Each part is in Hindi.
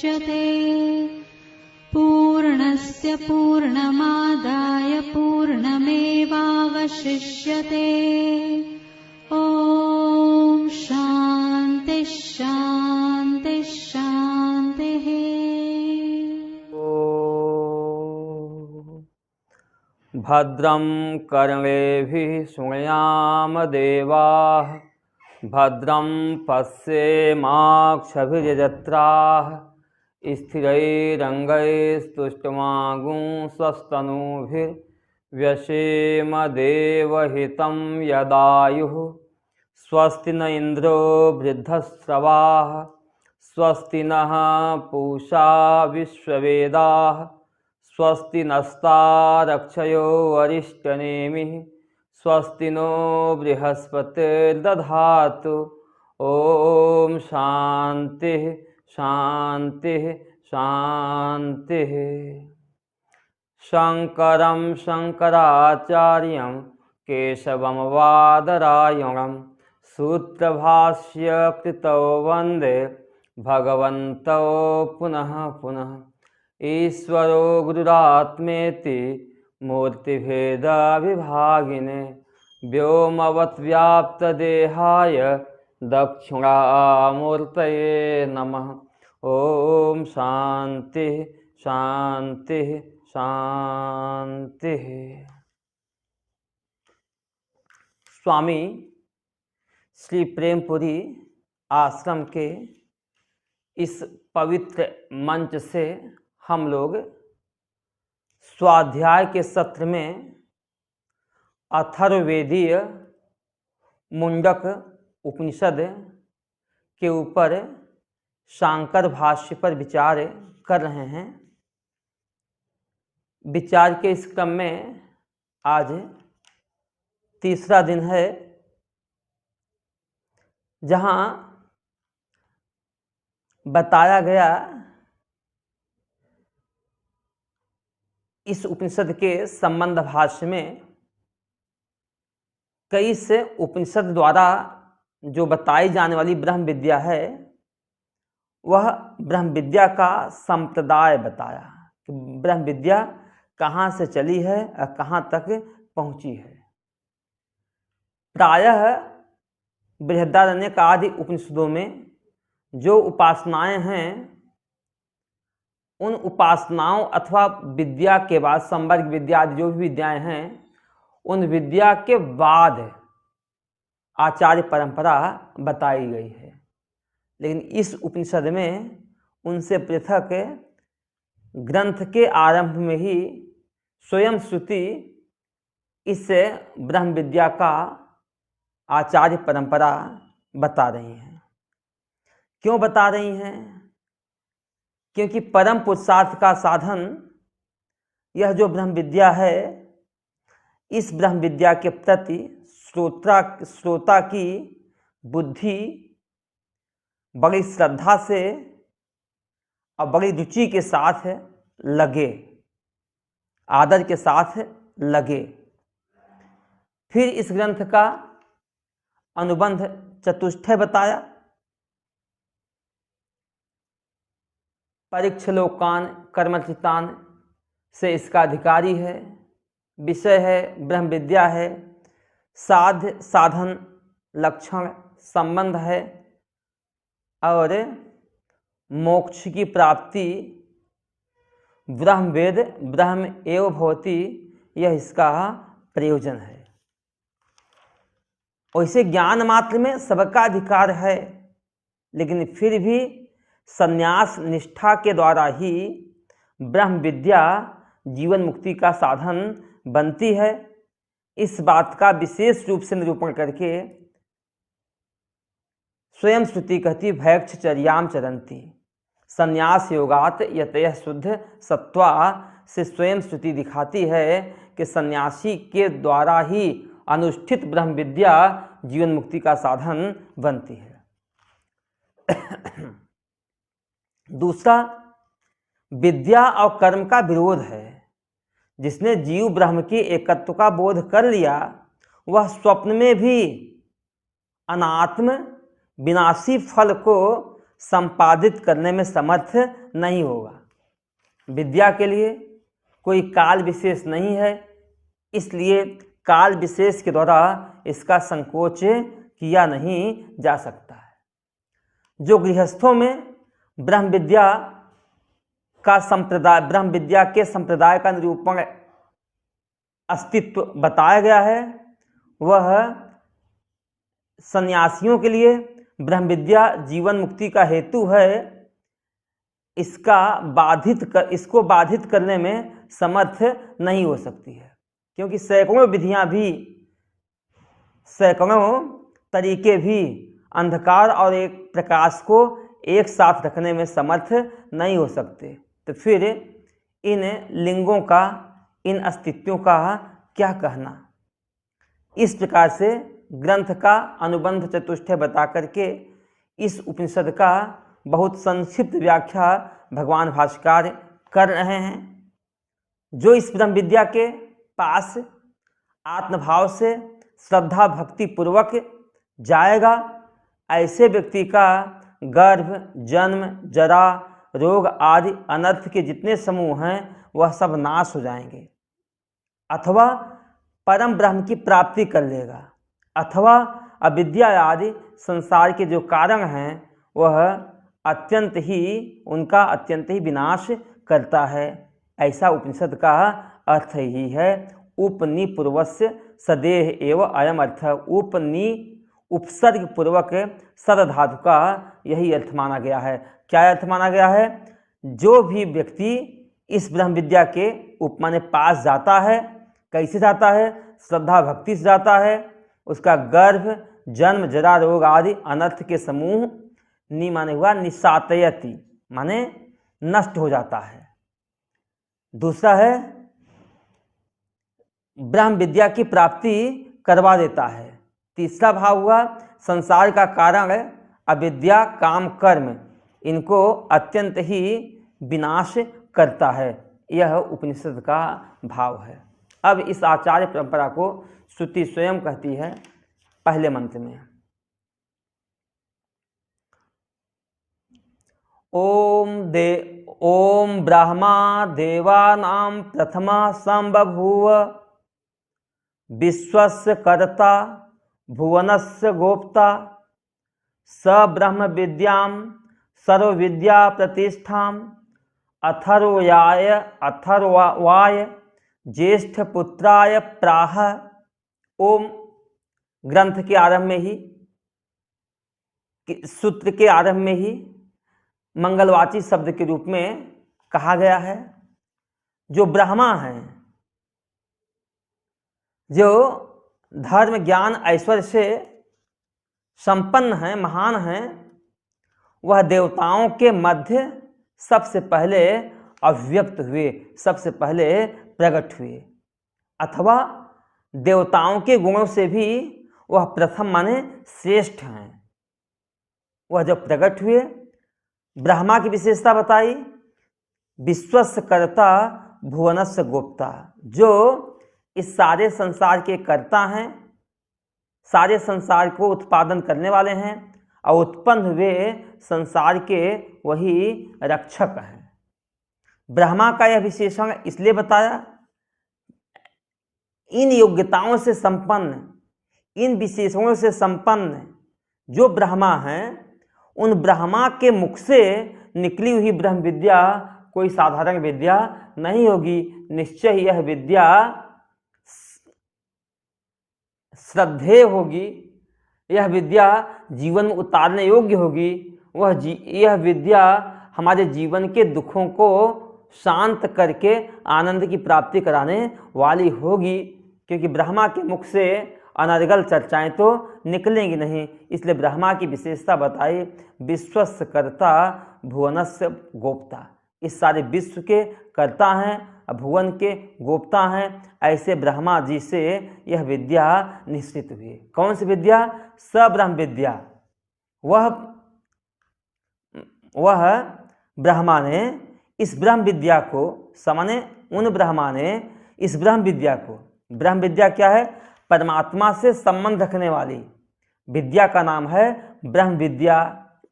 मुच्यते। पूर्णस्य पूर्णमादाय पूर्णमेवावशिष्यते। ॐ शान्ति शान्ति शान्तिः। भद्रं कर्णेभिः शृणुयाम देवाः। भद्रं पश्येमाक्षभिर्यजत्राः। स्थिरैरङ्गैस्तुष्टुवागुंसस्तनूभिर्व्यसेम देवहितं यदायुः। स्वस्ति न इन्द्रो वृद्धश्रवाः। स्वस्ति नः पूषा विश्ववेदाः। स्वस्ति नस्तारक्षयो वरिष्ठनेमिः। स्वस्ति नो बृहस्पतिर्दधातु। ॐ शान्तिः शान्तिः शान्तिः। शङ्करं शङ्कराचार्यं केशवं बादरायणं सूत्रभाष्य कृतौ वन्दे भगवन्तौ पुनः पुनः। ईश्वरो गुरुरात्मेति मूर्तिभेदविभागिने व्योमवद्व्याप्तदेहाय दक्षिणामूर्तये नमः। ॐ शान्तिः शान्तिः शान्तिः। स्वामी श्री प्रेमपुरी आश्रम के इस पवित्र मंच से हम लोग स्वाध्याय के सत्र में अथर्ववेदीय मुंडक उपनिषद के ऊपर शांकर भाष्य पर विचार कर रहे हैं। विचार के इस क्रम में आज तीसरा दिन है, जहाँ बताया गया इस उपनिषद के संबंध भाष्य में कई से उपनिषद द्वारा जो बताई जाने वाली ब्रह्म विद्या है, वह ब्रह्म विद्या का संप्रदाय बताया कि ब्रह्म विद्या कहाँ से चली है और कहाँ तक पहुँची है। प्रायः बृहदारण्यक आदि उपनिषदों में जो उपासनाएं हैं, उन उपासनाओं अथवा विद्या के बाद संवर्ग विद्या आदि जो भी विद्याएं हैं, उन विद्या के बाद आचार्य परंपरा बताई गई है। लेकिन इस उपनिषद में उनसे पृथक ग्रंथ के आरंभ में ही स्वयं श्रुति इस ब्रह्म विद्या का आचार्य परंपरा बता रही हैं। क्यों बता रही हैं? क्योंकि परम पुरुषार्थ का साधन यह जो ब्रह्म विद्या है, इस ब्रह्म विद्या के प्रति श्रोता की बुद्धि बड़ी श्रद्धा से और बड़ी रुचि के साथ लगे, आदर के साथ लगे। फिर इस ग्रंथ का अनुबंध चतुष्टय बताया। परीक्षलोकान कर्मचितान से इसका अधिकारी है, विषय है, ब्रह्म विद्या है, साध्य साधन लक्षण संबंध है और मोक्ष की प्राप्ति ब्रह्म वेद ब्रह्म एव भवति, यह इसका प्रयोजन है। वैसे ज्ञान मात्र में सबका अधिकार है, लेकिन फिर भी संन्यास निष्ठा के द्वारा ही ब्रह्म विद्या जीवन मुक्ति का साधन बनती है। इस बात का विशेष रूप से निरूपण करके स्वयं श्रुति कहती भैक्षचर्याम चरंती, संन्यास योगात यतयः शुद्ध सत्वा से स्वयं श्रुति दिखाती है कि सन्यासी के द्वारा ही अनुष्ठित ब्रह्म विद्या जीवन मुक्ति का साधन बनती है। दूसरा, विद्या और कर्म का विरोध है। जिसने जीव ब्रह्म के एकत्व का बोध कर लिया, वह स्वप्न में भी अनात्म विनाशी फल को संपादित करने में समर्थ नहीं होगा। विद्या के लिए कोई काल विशेष नहीं है, इसलिए काल विशेष के द्वारा इसका संकोच किया नहीं जा सकता है। जो गृहस्थों में ब्रह्म विद्या के संप्रदाय का निरूपण अस्तित्व बताया गया है, वह सन्यासियों के लिए ब्रह्म विद्या जीवन मुक्ति का हेतु है, इसको बाधित करने में समर्थ नहीं हो सकती है, क्योंकि सैकड़ों तरीके भी अंधकार और एक प्रकाश को एक साथ रखने में समर्थ नहीं हो सकते। तो फिर इन लिंगों का, इन अस्तित्वों का क्या कहना। इस प्रकार से ग्रंथ का अनुबंध चतुष्टय बता करके इस उपनिषद का बहुत संक्षिप्त व्याख्या भगवान भाष्यकार कर रहे हैं। जो इस ब्रह्म विद्या के पास आत्मभाव से श्रद्धा भक्ति पूर्वक जाएगा, ऐसे व्यक्ति का गर्भ, जन्म, जरा, रोग आदि अनर्थ के जितने समूह हैं वह सब नाश हो जाएंगे, अथवा परम ब्रह्म की प्राप्ति कर लेगा, अथवा अविद्या आदि संसार के जो कारण हैं वह उनका अत्यंत ही विनाश करता है। ऐसा उपनिषद का अर्थ ही है। उपनि पूर्वस्य सदेह एव अयम अर्थ। उपनि उपसर्ग पूर्वक सद धातु का यही अर्थ माना गया है। क्या अर्थ माना गया है? जो भी व्यक्ति इस ब्रह्म विद्या के उपमाने पास जाता है, कैसे जाता है? श्रद्धा भक्ति से जाता है। उसका गर्भ, जन्म, जरा, रोग आदि अनर्थ के समूह माने हुआ निशातयति, माने नष्ट हो जाता है। दूसरा है ब्रह्म विद्या की प्राप्ति करवा देता है। तीसरा भाव हुआ संसार का कारण अविद्या, काम, कर्म, इनको अत्यंत ही विनाश करता है। यह उपनिषद का भाव है। अब इस आचार्य परंपरा को श्रुति स्वयं कहती है पहले मंत्र में। ओम ब्रह्मा देवानां प्रथमा संबभूव विश्वस्य कर्ता भुवनस्य गोप्ता स ब्रह्म विद्यां सर्वविद्या प्रतिष्ठां अथर्वाय ज्येष्ठ पुत्राय प्राह। ओम ग्रंथ के आरंभ में ही, सूत्र के आरंभ में ही मंगलवाची शब्द के रूप में कहा गया है। जो ब्रह्मा हैं, जो धर्म, ज्ञान, ऐश्वर्य से संपन्न हैं, महान हैं, वह देवताओं के मध्य सबसे पहले अव्यक्त हुए, सबसे पहले प्रकट हुए, अथवा देवताओं के गुणों से भी वह प्रथम माने श्रेष्ठ हैं। वह जब प्रकट हुए, ब्रह्मा की विशेषता बताई, विश्वस्य कर्ता भुवनस्य गोप्ता, जो इस सारे संसार के कर्ता हैं, सारे संसार को उत्पादन करने वाले हैं और उत्पन्न हुए संसार के वही रक्षक हैं। ब्रह्मा का यह विशेषण इसलिए बताया, इन योग्यताओं से संपन्न, इन विशेषणों से संपन्न जो ब्रह्मा हैं, उन ब्रह्मा के मुख से निकली हुई ब्रह्म विद्या कोई साधारण विद्या नहीं होगी। निश्चय यह विद्या श्रद्धेय होगी, यह विद्या जीवन में उतारने योग्य होगी। यह विद्या हमारे जीवन के दुखों को शांत करके आनंद की प्राप्ति कराने वाली होगी, क्योंकि ब्रह्मा के मुख से अनर्गल चर्चाएं तो निकलेंगी नहीं। इसलिए ब्रह्मा की विशेषता बताई, विश्वस्य कर्ता भुवनस्य गोप्ता, इस सारे विश्व के कर्ता हैं, भुवन के गोप्ता हैं। ऐसे ब्रह्मा जी से यह विद्या निश्चित हुई। कौन सी विद्या? सब्रह्म विद्या। वह ब्रह्मा ने इस ब्रह्म विद्या को, समाने उन ब्रह्मा ने इस ब्रह्म विद्या को, ब्रह्म विद्या क्या है? परमात्मा से संबंध रखने वाली विद्या का नाम है ब्रह्म विद्या।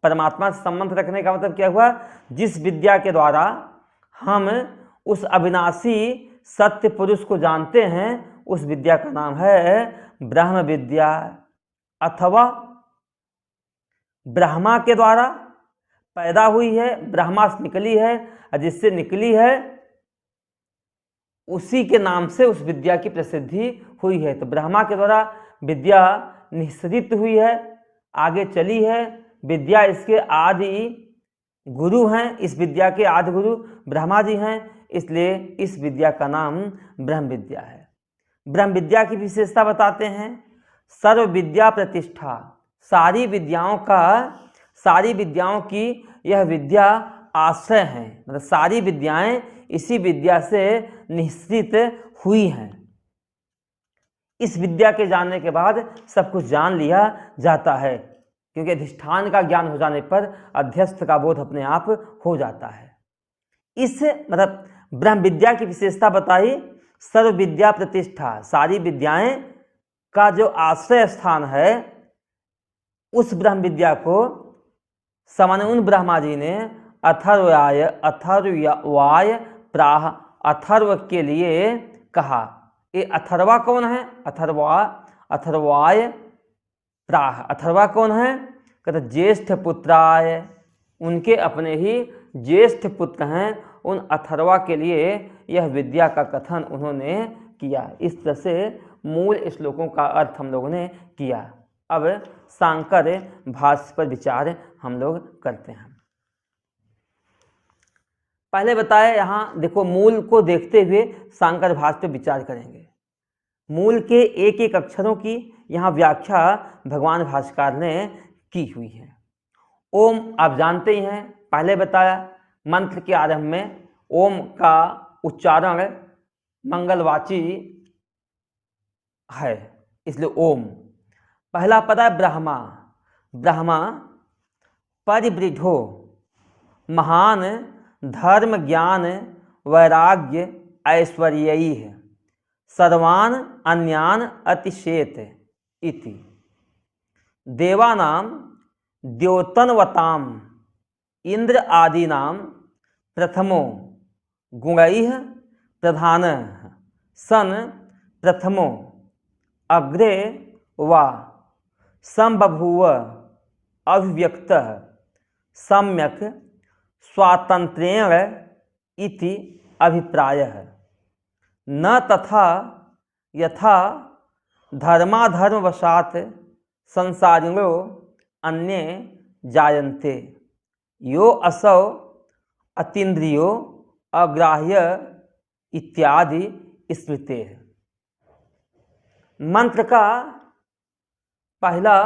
परमात्मा से संबंध रखने का मतलब क्या हुआ? जिस विद्या के द्वारा हम उस अविनाशी सत्य पुरुष को जानते हैं उस विद्या का नाम है ब्रह्म विद्या, अथवा ब्रह्मा के द्वारा पैदा हुई है, ब्रह्मा से निकली है, और जिससे निकली है उसी के नाम से उस विद्या की प्रसिद्धि हुई है। तो ब्रह्मा के द्वारा विद्या निःसृत हुई है, आगे चली है। विद्या इसके आदि गुरु हैं, इस विद्या के आदि गुरु ब्रह्मा जी हैं, इसलिए इस विद्या का नाम ब्रह्म विद्या है। ब्रह्म विद्या की विशेषता बताते हैं, सर्व विद्या प्रतिष्ठा, सारी विद्याओं की यह विद्या आश्रय है, मतलब सारी विद्याएं इसी विद्या से निश्चित हुई हैं। इस विद्या के जानने के बाद सब कुछ जान लिया जाता है, क्योंकि अधिष्ठान का ज्ञान हो जाने पर अध्यस्थ का बोध अपने आप हो जाता है। इस मतलब ब्रह्म विद्या की विशेषता बताई, सर्व विद्या प्रतिष्ठा, सारी विद्याएं का जो आश्रय स्थान है, उस ब्रह्म विद्या को सामान्य उन ब्रह्मा जी ने अथर्वाय प्राह, अथर्व के लिए कहा। ये अथर्वा कौन है? अथर्वाय प्राह, अथर्वा कौन है? कहते ज्येष्ठ पुत्राय, उनके अपने ही ज्येष्ठ पुत्र हैं, उन अथर्वा के लिए यह विद्या का कथन उन्होंने किया। इस तरह से मूल श्लोकों का अर्थ हम लोगों ने किया। अब शांकर भाष्य पर विचार हम लोग करते हैं। पहले बताया, यहाँ देखो मूल को देखते हुए शांकर भाष्य पर विचार करेंगे। मूल के एक एक अक्षरों की यहाँ व्याख्या भगवान भाष्यकार ने की हुई है। ओम आप जानते ही हैं, पहले बताया मंत्र के आरंभ में ओम का उच्चारण मंगलवाची है, इसलिए ओम। पहला पद है ब्रह्मा, ब्रह्मा परिवृद्धो, महान धर्म ज्ञान वैराग्य ऐश्वर्यई है, सर्वान अन्यान अतिशेत इति। देवानाम द्योतनवताम इंद्र आदीनाम प्रथमो गुणैः प्रधानः सन प्रथमो अग्रे वा संबभूव अभिव्यक्तः सम्यक स्वातंत्र्येण इति अभिप्रायः। न तथा यथा धर्माधर्मवशात् संसारिणो अन्ये जायन्ते, यो असौ अतीन्द्रियो अग्राह्य इत्यादि स्मृते। मंत्र का पहला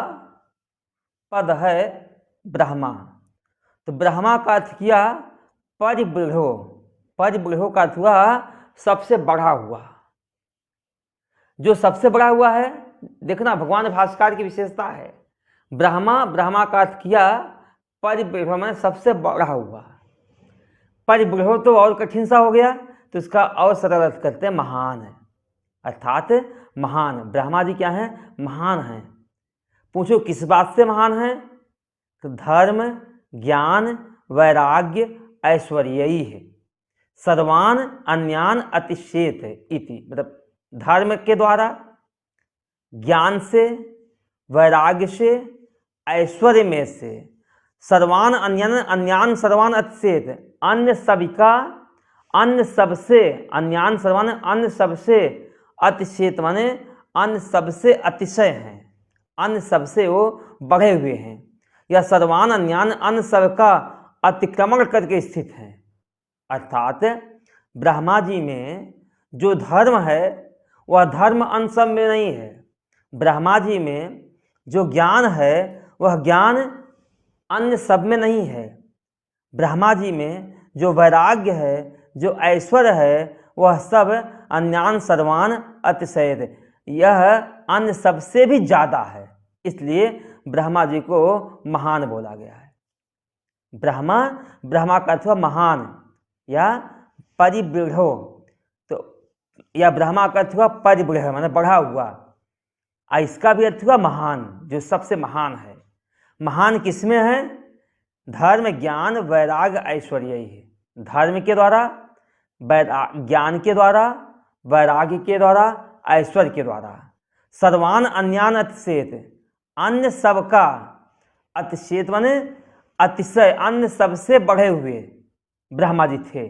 पद है ब्रह्मा, तो ब्रह्मा का अर्थ किया परिबृढ़ो, परिबृढ़ो का अर्थ हुआ सबसे बढ़ा हुआ। जो सबसे बढ़ा हुआ है, देखना भगवान भाष्यकार की विशेषता है, ब्रह्मा, ब्रह्मा का अर्थ किया परिबृढ़ो मैंने सबसे बढ़ा हुआ। परिबृढ़ो तो और कठिन सा हो गया, तो इसका और सरल अर्थ करते हैं महान है, अर्थात महान। ब्रह्मा जी क्या हैं? महान हैं। पूछो किस बात से महान हैं? तो धर्म ज्ञान वैराग्य ऐश्वर्यई है, सर्वान अन्यान अतिशेत इति, मतलब धर्म के द्वारा, ज्ञान से, वैराग्य से, ऐश्वर्य में से, सर्वान अन्यान, अन्यान सर्वान अतिशेत, अन्य सभी का, अन्य सबसे, अन्यान सर्वान अन्य सबसे, अतिशेत माने अन्य सबसे अतिशय हैं, अन्य सबसे वो बढ़े हुए हैं, या सर्वान अन्यान अन्य सब का अतिक्रमण करके स्थित हैं। अर्थात ब्रह्मा जी में जो धर्म है वह धर्म अन्य सब में नहीं है, ब्रह्मा जी में जो ज्ञान है वह ज्ञान अन्य सब में नहीं है, ब्रह्मा जी में जो वैराग्य है, जो ऐश्वर्य है, वह सब अन्यान सर्वान अतिशय, यह अन्य सबसे भी ज़्यादा है, इसलिए ब्रह्मा जी को महान बोला गया है। ब्रह्मा, ब्रह्मा का अर्थ हुआ महान या परिबृढ़ो, तो या ब्रह्मा का अर्थ हुआ परिबृढ़ माने बढ़ा हुआ, इसका भी अर्थ हुआ महान, जो सबसे महान है। महान किसमें है? धर्म ज्ञान वैराग्य ऐश्वर्य ही। धर्म के द्वारा, ज्ञान के द्वारा, वैराग्य के द्वारा, ऐश्वर्य के द्वारा। सर्वान अन्यान अतिशेत, अन्य सबका, अतिशेत माने अतिशय, अन्य सबसे बढ़े हुए ब्रह्मा जी थे।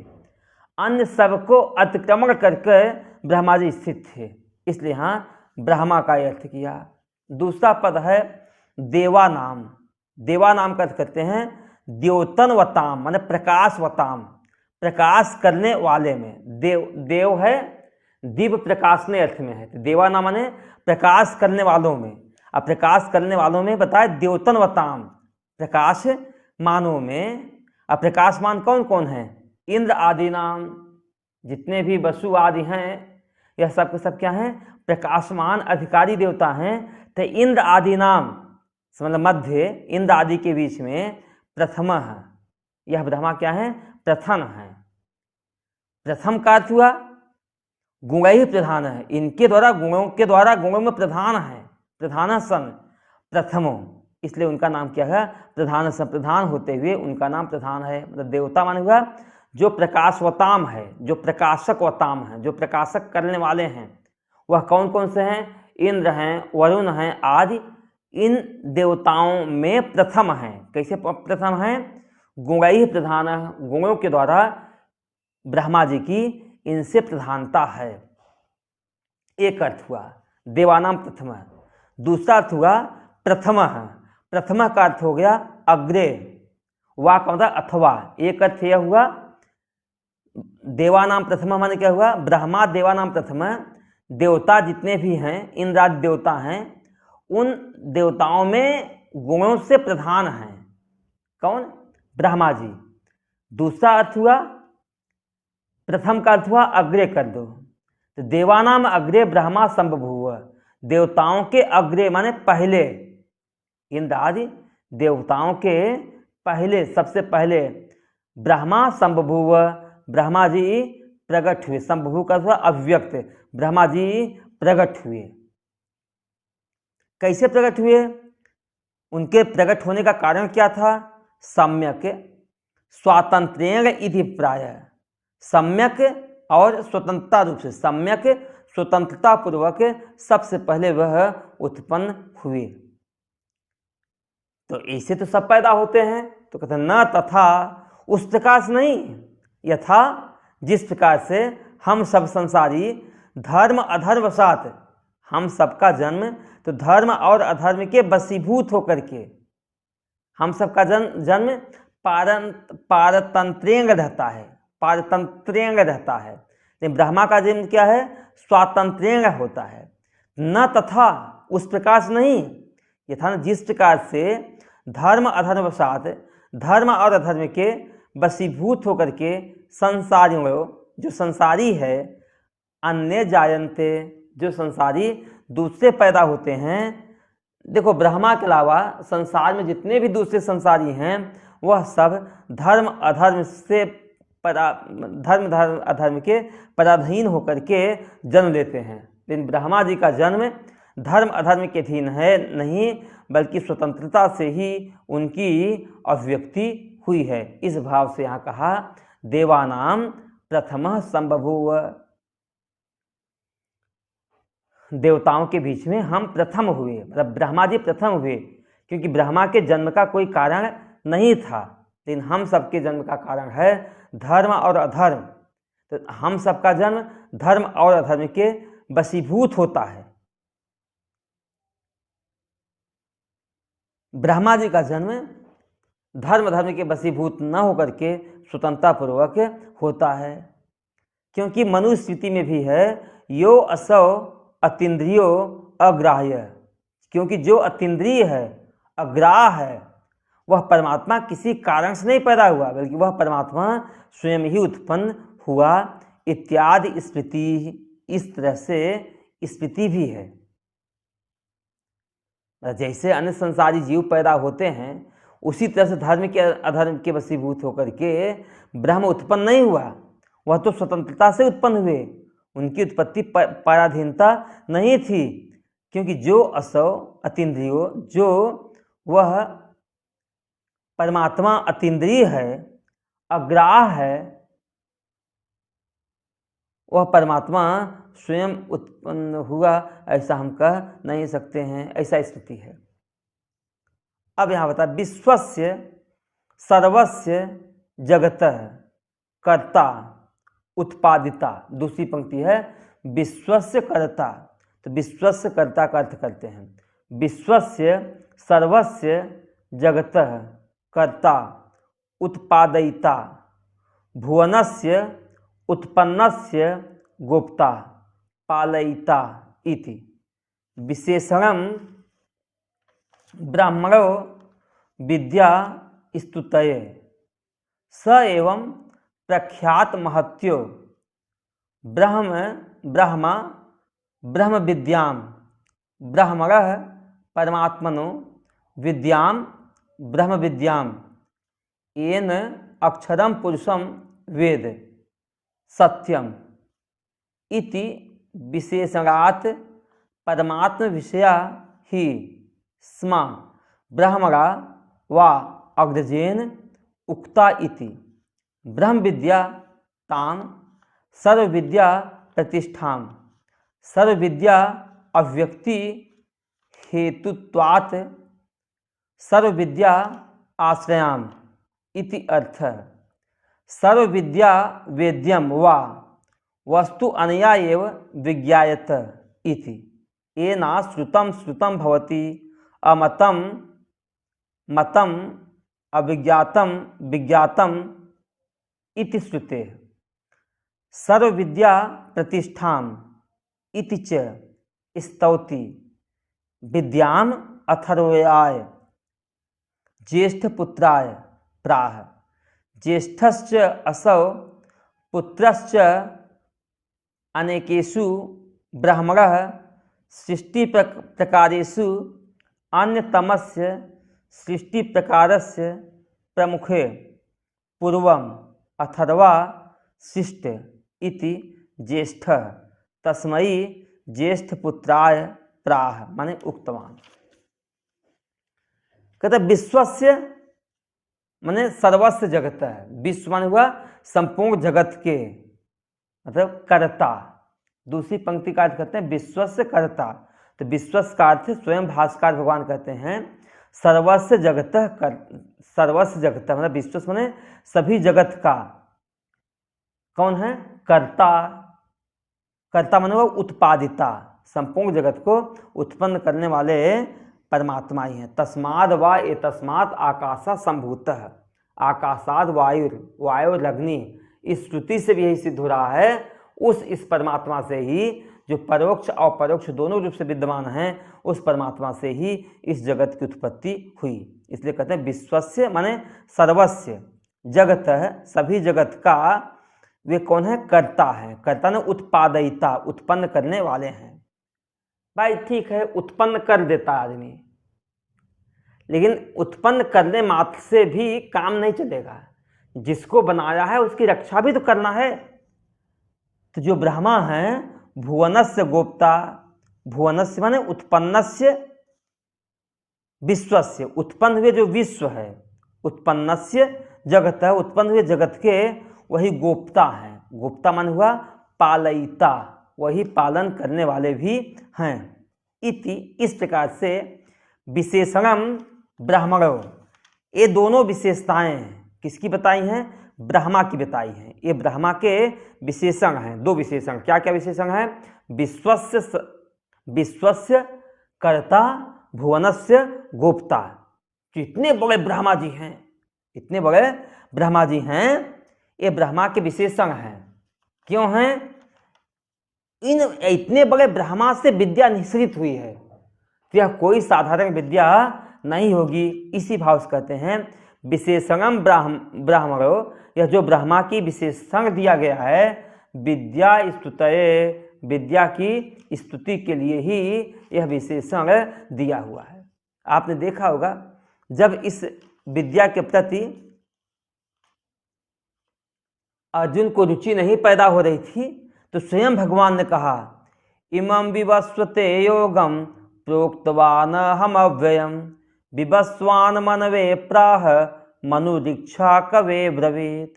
अन्य सबको अतिक्रमण करके ब्रह्मा जी स्थित थे, इसलिए यहाँ ब्रह्मा का अर्थ किया। दूसरा पद है देवानाम। देवानाम का अर्थ करते हैं द्योतनवताम, माने प्रकाशवताम, प्रकाश करने वाले में। देव है दिव्य प्रकाशने अर्थ में है, तो देवानाम माने प्रकाश करने वालों में। अब प्रकाश करने वालों में बताए द्योतनवताम, प्रकाश मानों में। अब प्रकाशमान कौन कौन है? इंद्र आदि नाम, जितने भी वसु आदि हैं यह सब के सब क्या हैं? प्रकाशमान अधिकारी देवता हैं। तो इंद्र आदि नाम मतलब मध्य, इंद्र आदि के बीच में प्रथम है। यह ब्रह्मा क्या है? प्रथम है। प्रथम का अर्थ हुआ गुण ही प्रधान है, इनके द्वारा गुणों के द्वारा गुणों में प्रधान है, प्रधान सन प्रथमो, इसलिए उनका नाम क्या है? प्रधान सन। प्रधान होते हुए उनका नाम प्रधान है। मतलब देवता माने हुआ जो प्रकाशवताम है, जो प्रकाशकवताम है, जो प्रकाशक करने वाले हैं। वह कौन कौन से हैं? इंद्र हैं, वरुण हैं आदि। इन देवताओं में प्रथम हैं। कैसे प्रथम हैं? गुण ही प्रधान है, गुणों के द्वारा ब्रह्मा जी की इनसे प्रधानता है। एक अर्थ हुआ देवानाम प्रथम। दूसरा अर्थ हुआ प्रथम। प्रथम का अर्थ हो गया अग्रे, वा का मतलब अथवा। एक अर्थ यह हुआ देवानाम प्रथम माने क्या हुआ? ब्रह्मा देवानाम प्रथम, देवता जितने भी हैं, इंद्रादि देवता हैं, उन देवताओं में गुणों से प्रधान हैं। कौन? ब्रह्मा जी। दूसरा अर्थ हुआ, प्रथम का अर्थ हुआ अग्रे कर दो, तो देवानाम अग्रे ब्रह्मा संबभूव, देवताओं के अग्रे माने पहले। इंद्र आदि देवताओं के पहले, सबसे पहले ब्रह्मा संबभूव, ब्रह्मा जी प्रकट हुए। संबभूव का अर्थ अव्यक्त, ब्रह्मा जी प्रकट हुए। कैसे प्रकट हुए? उनके प्रकट होने का कारण क्या था? सम्यक स्वातंत्र्येण इति प्राय, सम्यक और स्वतंत्रता रूप से, सम्यक स्वतंत्रता पूर्वक सबसे पहले वह उत्पन्न हुए। तो ऐसे तो सब पैदा होते हैं, तो कहते न तथा, उस प्रकार से नहीं, यथा जिस प्रकार से हम सब संसारी धर्म अधर्म साथ, हम सबका जन्म तो धर्म और अधर्म के वशीभूत होकर के, हम सबका जन्म पारतंत्रेंग रहता है, पारतंत्रेंग रहता है। लेकिन ब्रह्मा का जन्म क्या है? स्वातंत्रेंग होता है। न तथा, उस प्रकार से नहीं, यथा जिस प्रकार से धर्म अधर्म साथ, धर्म और अधर्म के वशीभूत होकर के संसारियों, जो संसारी है, अन्य जायन्ते, जो संसारी दूसरे पैदा होते हैं। देखो ब्रह्मा के अलावा संसार में जितने भी दूसरे संसारी हैं वह सब धर्म अधर्म से धर्म अधर्म के पराधीन होकर के जन्म लेते हैं। लेकिन ब्रह्मा जी का जन्म धर्म अधर्म के अधीन है नहीं, बल्कि स्वतंत्रता से ही उनकी अभिव्यक्ति हुई है। इस भाव से यहाँ कहा देवानाम प्रथमः संबभूव, देवताओं के बीच में हम प्रथम हुए, मतलब ब्रह्मा जी प्रथम हुए, क्योंकि ब्रह्मा के जन्म का कोई कारण नहीं था, लेकिन हम सबके जन्म का कारण है धर्म और अधर्म। तो हम सबका जन्म धर्म और अधर्म के वशीभूत होता है। ब्रह्मा जी का जन्म धर्म अधर्म के वशीभूत न होकर के स्वतंत्रता पूर्वक होता है, क्योंकि मनुस्मृति में भी है यो असौ अतीन्द्रियो अग्राह्य, क्योंकि जो अतीन्द्रिय है, अग्राह्य है, वह परमात्मा किसी कारण से नहीं पैदा हुआ, बल्कि वह परमात्मा स्वयं ही उत्पन्न हुआ इत्यादि स्मृति। इस तरह से स्मृति भी है। जैसे अन्य संसारी जीव पैदा होते हैं, उसी तरह से धर्म के अधर्म के वशीभूत होकर के ब्रह्म उत्पन्न नहीं हुआ, वह तो स्वतंत्रता से उत्पन्न हुए, उनकी उत्पत्ति पराधीनता नहीं थी, क्योंकि जो असौ अतीन्द्रियो, जो वह परमात्मा अतीन्द्रिय है, अग्राह्य है, वह परमात्मा स्वयं उत्पन्न हुआ ऐसा हम कह नहीं सकते हैं, ऐसा स्थिति है। अब यहाँ बता, विश्वस्य सर्वस्य जगतः कर्ता उत्पादिता, दूसरी पंक्ति है विश्वस्य कर्ता, तो विश्वस्य कर्ता का अर्थ करते हैं। विश्वस्य सर्वस्य जगतः कर्ता उत्पादयिता, भुवनस्य उत्पन्नस्य गोप्ता पालयिता इति। विशेषणं ब्राह्मणो विद्या स्तुतये स एवं प्रख्यात महत्यो ब्रह्मा ब्रह्म विद्याम ब्रह्मणः परमात्मनो विद्याम ब्रह्म विद्याम येन अक्षरम पुरुषम वेद सत्यम इति विशेषणात् परमात्म विषया ही स्मा ब्रह्मणा वा अग्रजेन उक्ता इति। ब्रह्म विद्या तान सर्व विद्या प्रतिष्ठाम सर्व विद्या अव्यक्ति हेतुत्वात् सर्व विद्या आश्रयाम इति अर्थ। सर्व विद्या वेद्यम वा वस्तु अनया एव विज्ञायत इति। येना श्रुतं श्रुतं भवति अमतं मतं अविज्ञातं विज्ञातम् इति श्रुते। सर्व विद्या प्रतिष्ठाम इति च स्तौति विद्याम अथर्वयाय ज्येष्ठपुत्राय प्राह। ज्येष्ठश्च असौ पुत्रश्च अनेकेषु ब्रह्मणः सृष्टिप्रकारेषु अन्यतमस्य सृष्टिप्रकारस्य प्रमुखे पूर्वम् अथर्वा शिष्ट इति ज्येष्ठः तस्मै ज्येष्ठपुत्राय प्राह, माने उक्तवान। कहते विश्वस्य माने सर्वस्व जगत है। विश्व माने हुआ संपूर्ण जगत के, मतलब कर्ता। दूसरी पंक्ति का अर्थ कहते हैं विश्वस्य कर्ता। तो विश्वस्य का अर्थ स्वयं भास्कर भगवान कहते हैं सर्वस्व जगतः सर्वस्व जगतः, मतलब विश्वस्य माने सभी जगत का कौन है? कर्ता। कर्ता माने वो उत्पादिता, संपूर्ण जगत को उत्पन्न करने वाले परमात्मा ही हैं। तस्माद वा एतस्मात् आकाशा संभूतः, आकाशाद वायुरग्नि, इस श्रुति से भी यही सिद्ध हो रहा है इस परमात्मा से ही, जो परोक्ष और परोक्ष दोनों रूप से विद्यमान हैं, उस परमात्मा से ही इस जगत की उत्पत्ति हुई। इसलिए कहते हैं विश्वस्य माने सर्वस्य जगतः, सभी जगत का वे कौन है? कर्ता है। कर्ता ने उत्पादयिता, उत्पन्न करने वाले हैं। भाई ठीक है, उत्पन्न कर देता आदमी, लेकिन उत्पन्न करने मात्र से भी काम नहीं चलेगा। जिसको बनाया है उसकी रक्षा भी तो करना है। तो जो ब्रह्मा है भुवनस्य गोप्ता, भुवनस्य माने उत्पन्नस्य विश्वस्य, उत्पन्न हुए जो विश्व है, उत्पन्नस्य जगत है, उत्पन्न हुए जगत के वही गोप्ता है। गोप्ता मान हुआ पालयिता, वही पालन करने वाले भी हैं। इति, इस प्रकार से विशेषणम ब्राह्मणो, ये दोनों विशेषताएं किसकी बताई हैं? ब्रह्मा की बताई हैं। ये ब्रह्मा के विशेषण हैं, दो विशेषण। क्या क्या विशेषण है? विश्वस्य कर्ता, भुवनस्य गोप्ता। कितने बड़े ब्रह्मा जी हैं, इतने बड़े ब्रह्मा जी हैं, ये ब्रह्मा के विशेषण हैं। क्यों हैं? इन इतने बड़े ब्रह्मा से विद्या निश्रित हुई है, तो यह कोई साधारण विद्या नहीं होगी। इसी भाव से कहते हैं विशेषणम ब्राह्मणो, यह जो ब्रह्मा की विशेषण दिया गया है विद्या स्तुतये, विद्या की स्तुति के लिए ही यह विशेषण दिया हुआ है। आपने देखा होगा जब इस विद्या के प्रति अर्जुन को रुचि नहीं पैदा हो रही थी, तो स्वयं भगवान ने कहा इमं विवस्वते योगम प्रोक्तवान हम अव्ययम विवस्वान मनवे प्राह मनुरीक्षा कवे ब्रवीत।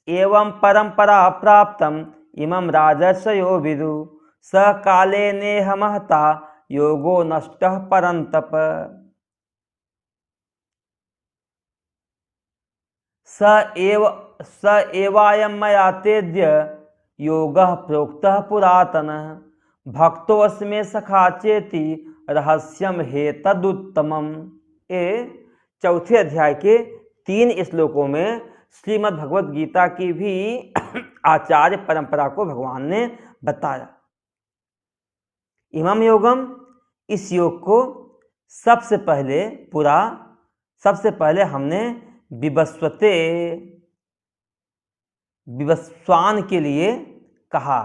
एवं परंपरा प्राप्तम इमं राजर्षयो विदु स काले नेह महता योगो नष्टः परंतप। स एवायं मया तेद्य योगः प्रोक्तः पुरातनः भक्तोऽस्मे सखा चेति रहस्यम हे तदुत्तमम। ये चौथे अध्याय के 3 श्लोकों में श्रीमद् भगवत गीता की भी आचार्य परंपरा को भगवान ने बताया। इमम योगम, इस योग को सबसे पहले हमने विवस्वान के लिए कहा।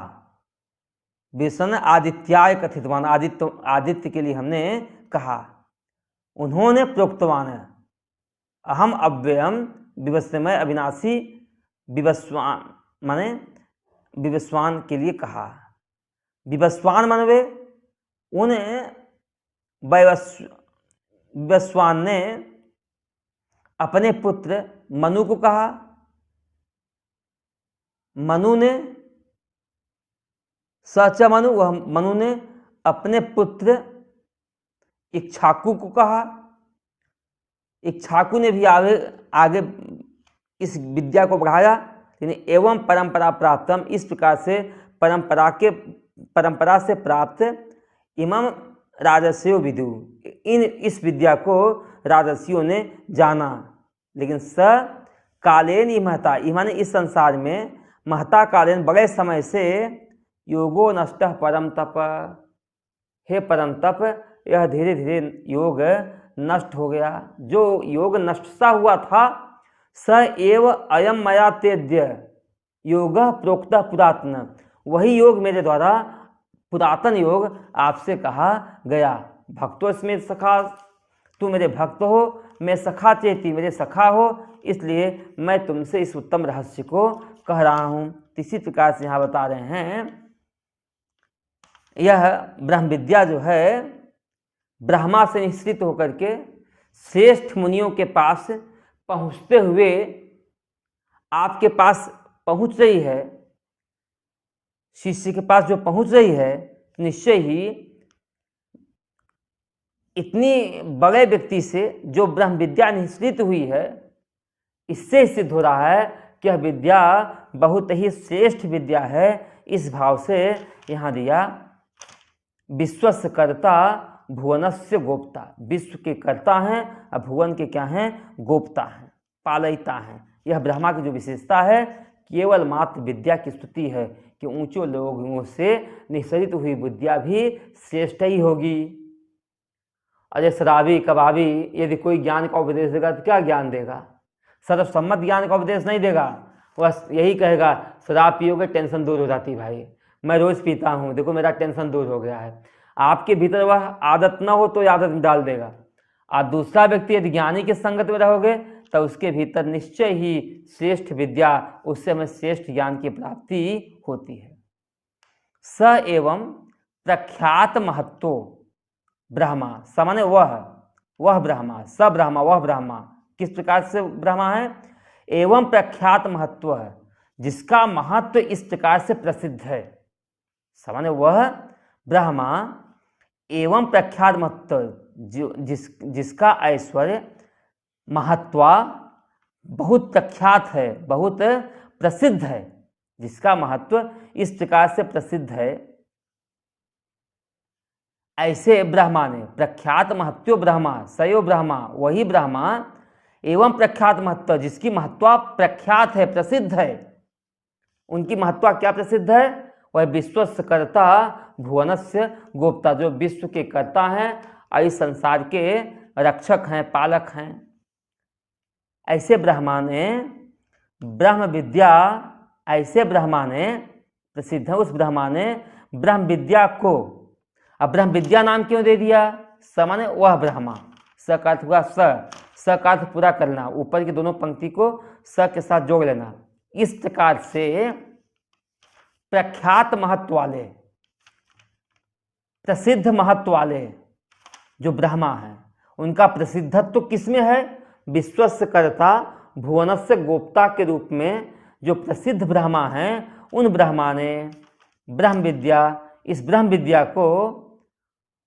विवस्वान आदित्याय कथितवान, आदित्य के लिए हमने कहा। उन्होंने प्रोक्तवान है अहम अव्ययम विवस्वमय अविनाशी विवस्वान माने विवस्वान के लिए कहा। विवस्वान मानवे उन विवस्वान ने अपने पुत्र मनु को कहा। मनु ने वह मनु ने अपने पुत्र इक्ष्वाकु को कहा। इक्ष्वाकु ने भी आगे इस विद्या को बढ़ाया। एवं परंपरा प्राप्तम, इस प्रकार से परंपरा से प्राप्त इमम राजर्षयो विदु, इस विद्या को राजर्षियों ने जाना। लेकिन स कालेन ही महता, माने इस संसार में महता कालेन बड़े समय से योगो नष्टः परम तप, हे परम तप यह धीरे धीरे योग नष्ट हो गया। जो योग नष्ट सा हुआ था स एव अयम मया तेद्य योग प्रोक्तः पुरातन, वही योग मेरे द्वारा पुरातन योग आपसे कहा गया। भक्तों इसमें सखा, तू मेरे भक्त हो, मैं सखा चेती, मेरे सखा हो, इसलिए मैं तुमसे इस उत्तम रहस्य को कह रहा हूँ। इसी प्रकार से यहाँ बता रहे हैं यह ब्रह्म विद्या जो है ब्रह्मा से निश्चित होकर के श्रेष्ठ मुनियों के पास पहुँचते हुए आपके पास पहुँच रही है। शिष्य के पास जो पहुँच रही है, निश्चय ही इतनी बड़े व्यक्ति से जो ब्रह्म विद्या निश्चित हुई है, इससे सिद्ध हो रहा है कि यह विद्या बहुत ही श्रेष्ठ विद्या है। इस भाव से यहाँ दिया विश्वस्य कर्ता भुवनस्य गोप्ता, विश्व के कर्ता हैं और भुवन के क्या हैं, गोप्ता हैं, पालयिता हैं। यह ब्रह्मा की जो विशेषता है केवल मात्र विद्या की स्तुति है कि ऊंचों लोगों से निश्चित हुई विद्या भी श्रेष्ठ ही होगी। अरे शराबी कबाबी यदि कोई ज्ञान का उपदेश देगा तो क्या ज्ञान देगा? सर्वसम्मत ज्ञान का उपदेश नहीं देगा। बस यही कहेगा शराब पियोगे टेंशन दूर हो जाती भाई, मैं रोज़ पीता हूँ, देखो मेरा टेंशन दूर हो गया है। आपके भीतर वह आदत न हो तो आदत डाल देगा। और दूसरा व्यक्ति यदि ज्ञानी के संगत में रहोगे तो उसके भीतर निश्चय ही श्रेष्ठ विद्या, उससे हमें श्रेष्ठ ज्ञान की प्राप्ति होती है। स एवं प्रख्यात महत्व ब्रह्मा, सामान्य वह ब्रह्मा, स ब्रह्मा वह ब्रह्मा, किस प्रकार से ब्रह्मा है? एवं प्रख्यात महत्व है, जिसका महत्व इस प्रकार से प्रसिद्ध है। सामान्य वह ब्रह्मा एवं प्रख्यात महत्व, जिसका ऐश्वर्य महत्व बहुत प्रख्यात है, बहुत प्रसिद्ध है, जिसका महत्व इस प्रकार से प्रसिद्ध है। ऐसे ब्रह्मा ने प्रख्यात महत्व ब्रह्मा, सयो ब्रह्मा वही ब्रह्मा एवं प्रख्यात महत्व, जिसकी महत्व प्रख्यात है, प्रसिद्ध है। उनकी महत्व क्या प्रसिद्ध है? वह विश्वस्य कर्ता भुवनस्य गोप्ता, जो विश्व के कर्ता हैं और इस संसार के रक्षक हैं, पालक हैं। ऐसे ब्रह्मा ने ब्रह्म विद्या, ऐसे ब्रह्मा ने प्रसिद्ध है, उस ब्रह्मा ने ब्रह्म विद्या को, अब ब्रह्म विद्या नाम क्यों दे दिया? सामान्य वह ब्रह्मा, स का अर्थ हुआ स का अर्थ पूरा करना, ऊपर की दोनों पंक्ति को स के साथ जोड़ लेना। इस प्रकार से प्रख्यात महत्व वाले, प्रसिद्ध महत्व वाले जो ब्रह्मा हैं, उनका प्रसिद्धत्व किसमें है? विश्वस्य कर्ता भुवनस्य गोप्ता के रूप में जो प्रसिद्ध ब्रह्मा हैं, उन ब्रह्मा ने ब्रह्म विद्या, इस ब्रह्म विद्या को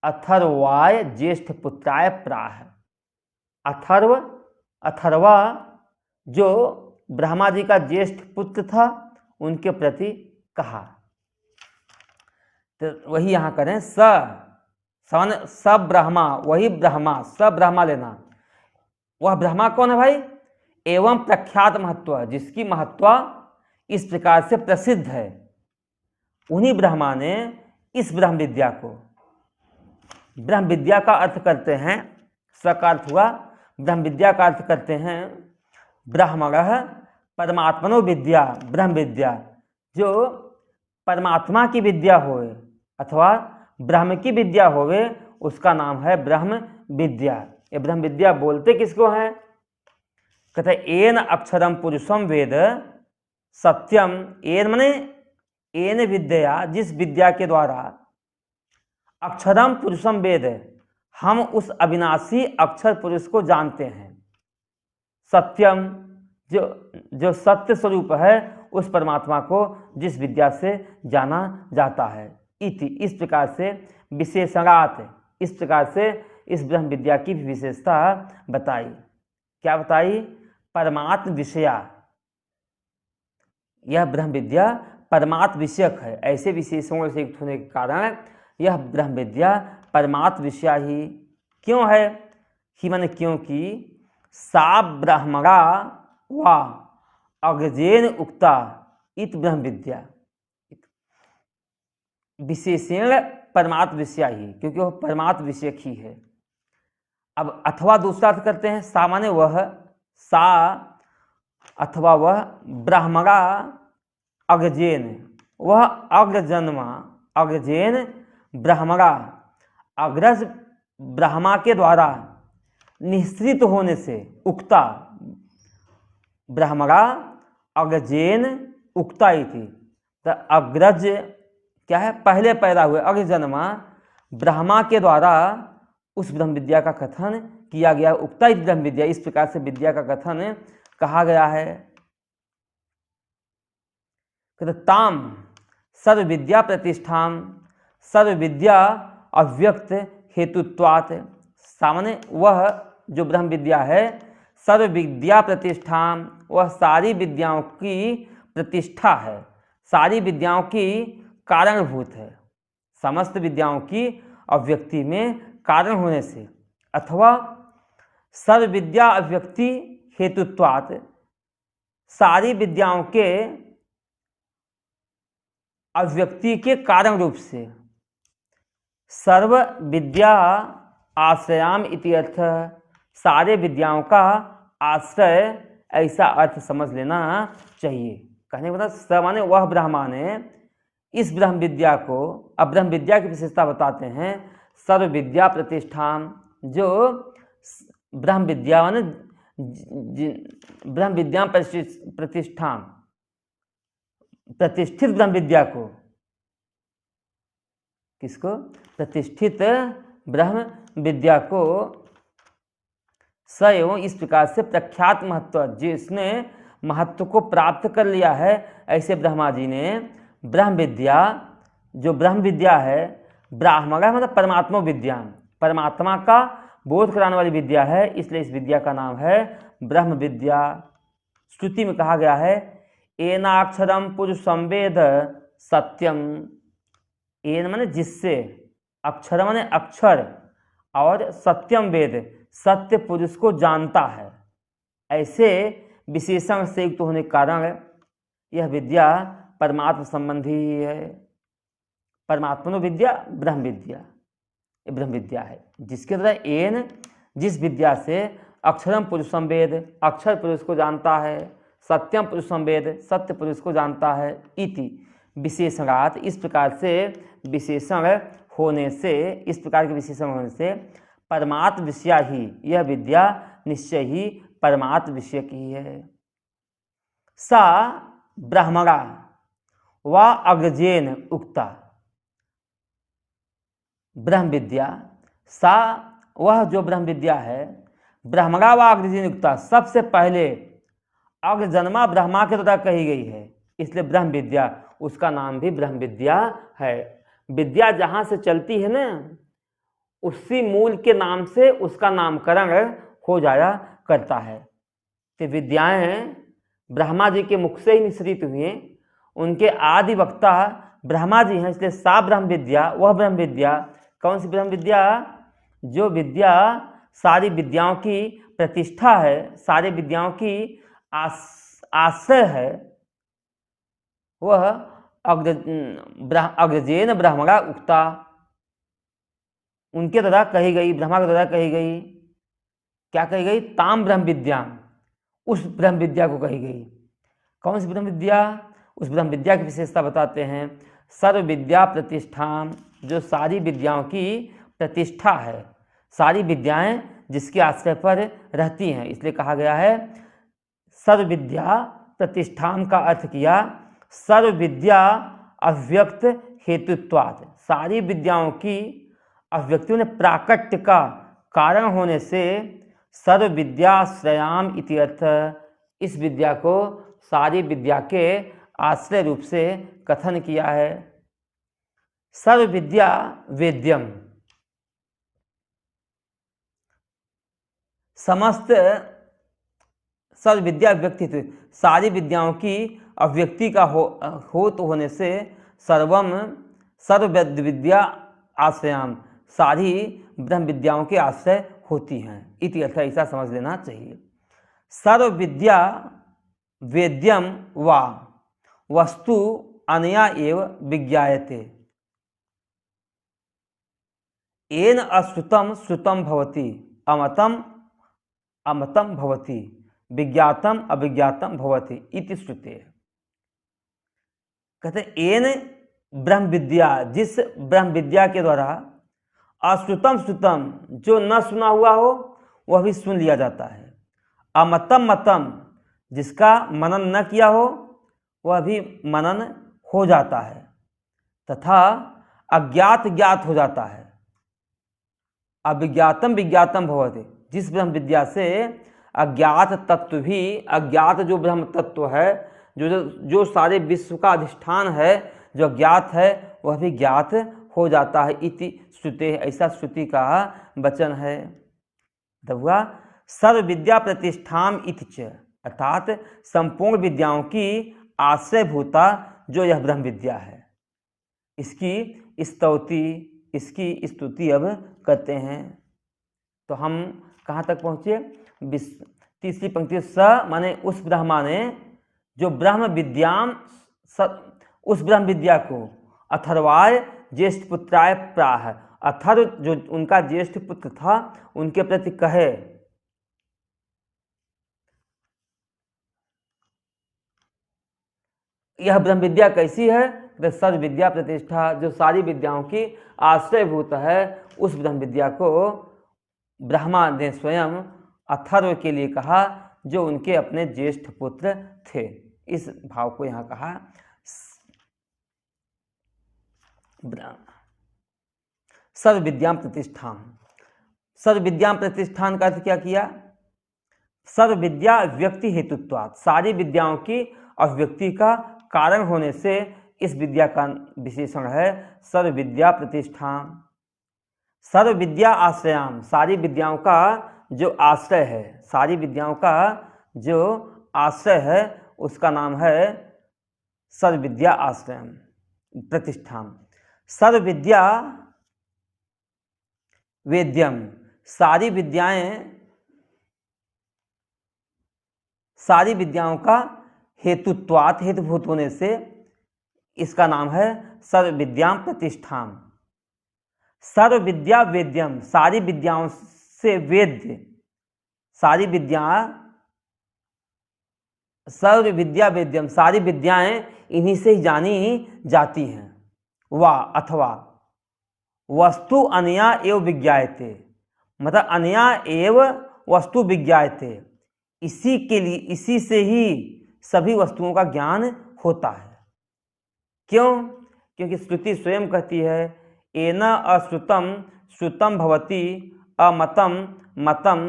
अथर्वाय ज्येष्ठ पुत्राय प्राह। अथर्वा जो ब्रह्मा जी का ज्येष्ठ पुत्र था, उनके प्रति कहा। तो वही यहाँ करें, सब ब्रह्मा, वही ब्रह्मा, सब ब्रह्मा लेना। वह ब्रह्मा कौन है भाई? एवं प्रख्यात महत्व, जिसकी महत्व इस प्रकार से प्रसिद्ध है, उन्हीं ब्रह्मा ने इस ब्रह्म विद्या को, ब्रह्म विद्या का अर्थ करते हैं, स का अर्थ हुआ, ब्रह्म विद्या का अर्थ करते हैं ब्रह्मणः परमात्मनो विद्या, ब्रह्म विद्या, जो परमात्मा की विद्या होए अथवा ब्रह्म की विद्या होवे, उसका नाम है ब्रह्म विद्या। ये ब्रह्म विद्या बोलते किसको हैं? कहते एन अक्षरम पुरुषम वेद सत्यम। एन माने एन विद्या, जिस विद्या के द्वारा अक्षरम पुरुषम वेद, हम उस अविनाशी अक्षर पुरुष को जानते हैं। सत्यम, जो सत्य स्वरूप है, उस परमात्मा को जिस विद्या से जाना जाता है। इति, इस प्रकार से विशेषणात्, इस प्रकार से इस ब्रह्म विद्या की विशेषता बताई। क्या बताई? परमात्म विषया, यह ब्रह्म विद्या परमात्म विषयक है। ऐसे विशेषणों से युक्त होने के कारण यह ब्रह्म विद्या परमात्म विषया ही क्यों है? ही माने क्योंकि सा ब्रह्मणा वा अग्रजेन उक्ता इत ब्रह्म विद्या, विशेषण परमात्म विषया ही, क्योंकि वह परमात्म विषयक ही है। अब अथवा दूसरा अर्थ करते हैं, सा माने वह, सा अथवा वह ब्रह्मणा अग्रजेन, वह अग्रजन्मा, अग्रजेन ब्रह्मणा, अग्रज ब्रह्मा के द्वारा निश्रित होने से, उक्ता, ब्रह्मणा अग्रजेन उक्ता इति। तो अग्रज क्या है? पहले पैदा हुए, अग्रजन्मा ब्रह्मा के द्वारा उस ब्रह्म विद्या का कथन किया गया। उक्ता इति ब्रह्म विद्या, इस प्रकार से विद्या का कथन कहा गया है। ताम सर्व विद्या प्रतिष्ठाम, सर्व विद्या अव्यक्त हेतुत्वात्, सामान्य वह जो ब्रह्म विद्या है, सर्व विद्या प्रतिष्ठाम, वह सारी विद्याओं की प्रतिष्ठा है, सारी विद्याओं की कारणभूत है, समस्त विद्याओं की अव्यक्ति में कारण होने से, अथवा सर्व विद्या अव्यक्ति हेतुत्वात्, सारी विद्याओं के अव्यक्ति के कारण रूप से। सर्व विद्या आश्रयाम इति अर्थ, सारे विद्याओं का आश्रय, ऐसा अर्थ समझ लेना चाहिए। कहने का मतलब स माने वह ब्रह्मा ने इस ब्रह्म विद्या को, अब ब्रह्म विद्या की विशेषता बताते हैं, सर्व विद्या प्रतिष्ठान, जो ब्रह्म विद्या माने ब्रह्म विद्या प्रतिष्ठान, प्रतिष्ठित ब्रह्म विद्या को, किसको? प्रतिष्ठित ब्रह्म विद्या को स एवं इस प्रकार से प्रख्यात महत्व, जिसने महत्व को प्राप्त कर लिया है, ऐसे ब्रह्मा जी ने ब्रह्म विद्या, जो ब्रह्म विद्या है, ब्राह्मण मतलब परमात्मा विद्या, परमात्मा का बोध कराने वाली विद्या है, इसलिए इस विद्या का नाम है ब्रह्म विद्या। श्रुति में कहा गया है एनाक्षरम पुरुषम वेद सत्यम। एन माने जिससे, अक्षर माने अक्षर, और सत्यम वेद, सत्य पुरुष को जानता है। ऐसे विशेषण से युक्त होने के कारण यह विद्या परमात्म संबंधी ही है। परमात्मनो विद्या ब्रह्म विद्या, ये ब्रह्म विद्या है, जिसके द्वारा एन, जिस विद्या से अक्षरम पुरुषम वेद, अक्षर पुरुष को जानता है, सत्यम पुरुषम वेद, सत्य पुरुष को जानता है, इति विशेषणात्, इस प्रकार से विशेषण होने से, इस प्रकार के विशेषण होने से परमात्म विषया ही, यह विद्या निश्चय ही परमात्म विषय की है। सा ब्रह्मणा व अग्रजेन उक्ता, ब्रह्म विद्या, सा वह जो ब्रह्म विद्या है, ब्रह्मणा व अग्रजेन युक्ता, सबसे पहले अग्रजन्मा ब्रह्मा के द्वारा कही गई है, इसलिए ब्रह्म विद्या, उसका नाम भी ब्रह्म विद्या है। विद्या जहाँ से चलती है ना, उसी मूल के नाम से उसका नामकरण हो जाया करता है। तो विद्याएं ब्रह्मा जी के मुख से ही निश्रित हुई हैं, उनके आदि वक्ता ब्रह्मा जी हैं, इसलिए सा ब्रह्म विद्या, वह ब्रह्म विद्या। कौन सी ब्रह्म विद्या? जो विद्या सारी विद्याओं की प्रतिष्ठा है, सारी विद्याओं की आश्रय है, वह अग्रजेन ब्रह्मणा उक्ता, उनके द्वारा कही गई, ब्रह्मा के द्वारा कही गई। क्या कही गई? ताम ब्रह्म विद्या, उस ब्रह्म विद्या को कही गई। कौन सी ब्रह्म विद्या? उस ब्रह्म विद्या की विशेषता बताते हैं। सर्व विद्या प्रतिष्ठान, जो सारी विद्याओं की प्रतिष्ठा है, सारी विद्याएं जिसके आश्रय पर रहती हैं, इसलिए कहा गया है सर्व विद्या प्रतिष्ठान। का अर्थ किया सर्व विद्या अव्यक्त हेतुत्वात्, सारी विद्याओं की अव्यक्तियों ने प्राकट्य का कारण होने से सर्व विद्याश्रयाम इति अर्थ, इस विद्या को सारी विद्या के आश्रय रूप से कथन किया है। सर्व विद्या वेद्यम, समस्त सर्व विद्या व्यक्तित्व, सारी विद्याओं की अव्यक्ति का होत होने से सर्वम सर्व विद्या आश्रयाम, सारी ब्रह्म विद्याओं के आश्रय होती हैं, इति अर्थ, ऐसा समझ लेना चाहिए। सर्व विद्या वेद्यम वा वस्तु अनया एव विज्ञायते, येन अश्रुतम श्रुतम भवति, अमतम अमतम भवति, विज्ञातम अविज्ञातम भवति इति श्रुते। कहते येन ब्रह्म विद्या, जिस ब्रह्म विद्या के द्वारा अश्रुतम श्रुतम, जो न सुना हुआ हो वह भी सुन लिया जाता है, अमतम मतम, जिसका मनन न किया हो वह भी मनन हो जाता है, तथा अज्ञात ज्ञात हो जाता है, अविज्ञातम विज्ञातम भवति, जिस ब्रह्म विद्या से अज्ञात तत्व भी, अज्ञात जो ब्रह्म तत्व है, जो सारे विश्व का अधिष्ठान है, जो ज्ञात है, वह भी ज्ञात हो जाता है, इति श्रुते, ऐसा श्रुति का वचन है। तब हुआ सर्व विद्या प्रतिष्ठान इति च, अर्थात संपूर्ण विद्याओं की आश्रयभूता जो यह ब्रह्म विद्या है, इसकी स्तुति अब करते हैं। तो हम कहाँ तक पहुँचे? तीसरी पंक्ति, स माने उस ब्रह्मा ने, जो ब्रह्म विद्याम, उस ब्रह्म विद्या को अथर्वाय ज्येष्ठ पुत्राय प्राह, अथर्व जो उनका ज्येष्ठ पुत्र था उनके प्रति कहे, यह ब्रह्म विद्या कैसी है? तो सर्व विद्या प्रतिष्ठा, जो सारी विद्याओं की आश्रयभूत है, उस ब्रह्म विद्या को ब्रह्मा ने स्वयं अथर्व के लिए कहा, जो उनके अपने ज्येष्ठ पुत्र थे। इस भाव को यहाँ कहा। सर्व विद्याम प्रतिष्ठान, सर्व विद्याम प्रतिष्ठान का अर्थ क्या किया? सर्व विद्या व्यक्ति हेतुत्वात्, सारी विद्याओं की अव्यक्ति का कारण होने से इस विद्या का विशेषण है सर्व विद्या प्रतिष्ठान। सर्व विद्या आश्रयाम, सारी विद्याओं का जो आश्रय है, सारी विद्याओं का जो आश्रय है, उसका नाम है सर्व विद्या आश्रयम प्रतिष्ठान। सर्व विद्या वेद्यम, सारी विद्याओं का हेतुत्वात्, हेतुभूत होने से इसका नाम है सर्व विद्याम प्रतिष्ठान। सर्व विद्या वेद्यम, सारी विद्याओं से वेद्य, सारी विद्या, सर्व विद्या वेद्यम, सारी विद्याएं इन्हीं से ही जानी जाती हैं। वा अथवा वस्तु अनया एव विज्ञायते, मतलब अनया एव वस्तु विज्ञायते, इसी के लिए, इसी से ही सभी वस्तुओं का ज्ञान होता है। क्यों? क्योंकि श्रुति स्वयं कहती है एन अश्रुतम श्रुतम भवति, अमतम मतम